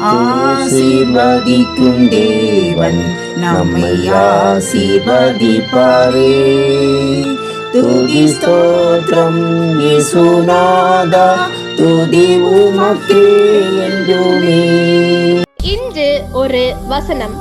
ஆசீர்வதிக்கும் தேவன் நம்மை ஆசீர்வதிப்பாரே. துதி ஸ்தோத்திரம் இயேசுநாதா, துதி உமக்கே என்றுமே. இன்று ஒரு வசனம்.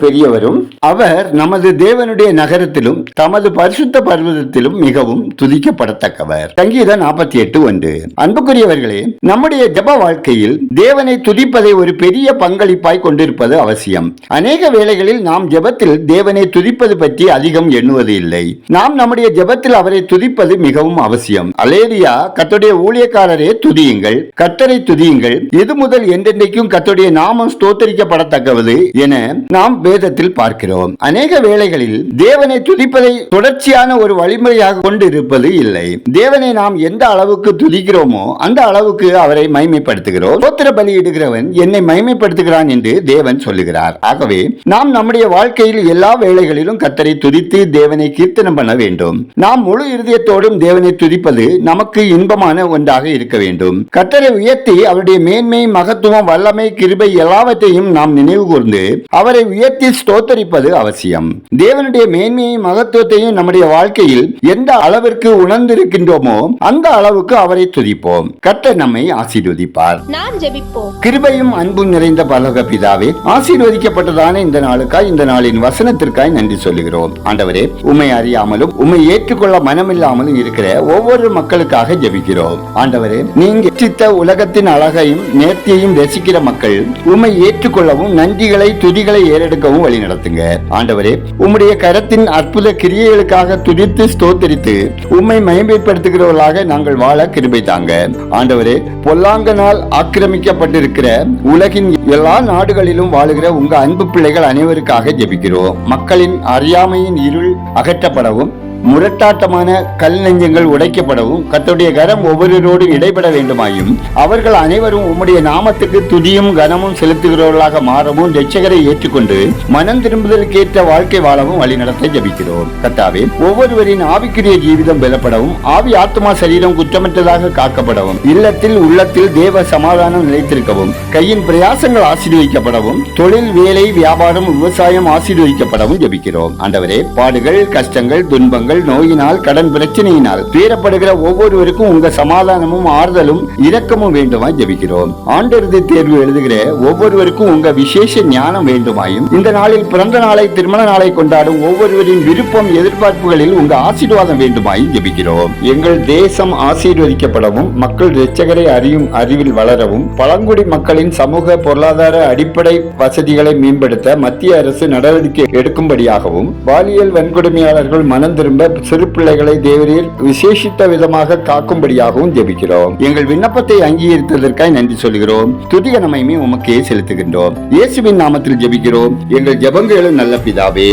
பெரியவரும் அவர் நமது தேவனுடைய நகரத்திலும் தமது பரிசுத்த பர்வதத்திலும் மிகவும் துதிக்கப்படத்தக்கவர். சங்கீதம் 48:1. அன்புக்குரியவர்களே, நம்முடைய ஜெப வாழ்க்கையில் தேவனை துதிப்பதை ஒரு பெரிய பங்களிப்பாய் கொண்டிருப்பது அவசியம். அநேக வேளைகளில் நாம் ஜெபத்தில் தேவனை துதிப்பது பற்றி அதிகம் எண்ணுவது இல்லை. நாம் நம்முடைய ஜெபத்தில் அவரை துதிப்பது மிகவும் அவசியம். அல்லேலூயா. கர்த்தருடைய ஊழியக்காரரே, துதியுங்கள், கர்த்தரை துதியுங்கள், இது முதல் என்றென்றைக்கும் கர்த்தருடைய நாமம் ஸ்தோத்தரிக்கப்படத்தக்கது என நாம் வேதத்தில் பார்க்கிறோம். அநேக வேளைகளில் தேவனை துதிப்பதை தொடர்ச்சியான ஒரு வழிமுறையாக கொண்டு இருப்பது இல்லை. தேவனை நாம் எந்த அளவுக்கு துதிக்கிறோமோ அந்த அளவுக்கு அவரை மகிமைப்படுத்துகிறோம். ஸ்தோத்திர பலியிடுகிறவன் என்னை மகிமைப்படுத்துகிறான் என்று தேவன் சொல்லுகிறார். ஆகவே நாம் நம்முடைய வாழ்க்கையில் எல்லா வேளைகளிலும் கர்த்தரை துதித்து தேவனை கீர்த்தனம் பண்ண வேண்டும். நாம் முழு இருதயத்தோடும் தேவனை துதிப்பது நமக்கு இன்பமான ஒன்றாக இருக்க வேண்டும். கர்த்தரை உயர்த்தி அவருடைய மேன்மை, மகத்துவம், வல்லமை, கிருபை எல்லாவற்றையும் நாம் நினைவு கூர்ந்து அவரை உயர்த்தி ஸ்தோத்தரிப்பது அவசியம். தேவனுடைய மேன்மையையும் மகத்துவத்தையும் நம்முடைய வாழ்க்கையில் எந்த அளவிற்கு உணர்ந்திருக்கின்றோமோ அந்த அளவுக்கு அவரை துதிப்போம். கர்த்தர் நம்மை ஆசீர்வதிப்பார். நாம் ஜெபிப்போம். கிருபையும் அன்பும் நிறைந்த பரலோக பிதாவே, ஆசீர்வதிக்கப்பட்டதான இந்த நாளுக்காய், இந்த நாளின் வசனத்திற்காய் நன்றி சொல்லுகிறோம். ஆண்டவரே, உம்மை அறியாமலும் உம்மை ஏற்றுக்கொள்ள மனமில்லாமலும் இருக்கிற ஒவ்வொரு மக்களுக்காக ஜெபிக்கிறோம். ஆண்டவரே, நீங்க ரட்சித்த உலகத்தின் அழகையும் நேர்த்தியையும் ரசிக்கிற மக்கள் உம்மை ஏற்றுக்கொள்ளவும் நன்றிகளை துதிகளை ஏறெடுக்கவும் வழி நடத்துங்க. ஆண்டவரே, உம்முடைய கரத்தின் அற்புத கிரியைகளுக்காக துதித்து ஸ்தோத்தரித்து உம்மை மகிமைப்படுத்துகிறவர்களாக நாங்கள் வாழ கிருபை தாங்க. ஆண்டவரே, பொல்லாங்கனால் ஆக்கிரமிக்கப்பட்டிருக்கிற உலகின் எல்லா நாடுகளிலும் வாழுகிற உங்க அன்பு பிள்ளைகள் அனைவருக்காக ஜெபிக்கிறோம். மக்களின் அறியாமையின் இருள் அகற்றப்படவும், முரட்டாட்டமான கல் நெஞ்சங்கள் உடைக்கப்படவும் கர்த்தருடைய கரம் ஒவ்வொருவரோடும் இடைபெற வேண்டுமாயும், அவர்கள் அனைவரும் உம்முடைய நாமத்துக்கு துதியும் கனமும் செலுத்துகிறவர்களாக மாறவும், இரட்சகரை ஏற்றுக்கொண்டு மனம் திரும்புதலுக்கேற்ற வாழ்க்கை வாழவும் வழி நடத்த ஜெபிக்கிறோம். கர்த்தாவே, ஒவ்வொருவரின் ஆவிக்குரிய ஜீவிதம் பலப்படவும், ஆவி ஆத்மா சரீரம் குற்றமற்றதாக காக்கப்படவும், இல்லத்தில் உள்ளத்தில் தேவ சமாதானம் நிலைத்திருக்கவும், கையின் பிரயாசங்கள் ஆசீர்வதிக்கப்படவும், தொழில், வேலை, வியாபாரம், விவசாயம் ஆசீர்வதிக்கப்படவும் ஜெபிக்கிறோம். ஆண்டவரே, பாடுகள், கஷ்டங்கள், துன்பங்கள், நோயினால், கடன் பிரச்சனையினால் துயரப்படுகிற ஒவ்வொருவருக்கும் உங்க சமாதானமும் ஆறுதலும் இரக்கமும் வேண்டுமா ஜெபிக்கிறோம். ஆண்டிறுதி தேர்வு எழுதுகிற ஒவ்வொருவருக்கும் உங்க விசேஷ ஞானம் வேண்டுமாயும், இந்த நாளில் பிறந்த நாளை, திருமண நாளை கொண்டாடும் ஒவ்வொருவரின் விருப்பம், எதிர்பார்ப்புகளில் உங்க ஆசீர்வாதம் வேண்டுமாயும் ஜெபிக்கிறோம். எங்கள் தேசம் ஆசீர்வதிக்கப்படவும், மக்கள் இரட்சகரை அறியும் அறிவில் வளரவும், பழங்குடி மக்களின் சமூக பொருளாதார அடிப்படை வசதிகளை மேம்படுத்த மத்திய அரசு நடவடிக்கை எடுக்கும்படியாகவும், பாலியல் வன்கொடுமையாளர்கள் மனம் திரும்ப சிறு பிள்ளைகளை தேவரீர் விசேஷித்த விதமாக காக்கும்படியாகவும் ஜெபிக்கிறோம். எங்கள் விண்ணப்பத்தை அங்கீகரித்ததற்காக நன்றி சொல்கிறோம். துதி கனமையுமே உமக்கே செலுத்துகின்றோம். இயேசுவின் நாமத்தில் ஜெபிக்கிறோம் எங்கள் ஜெபங்களும் நல்ல பிதாவே.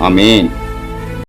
ஆமென்.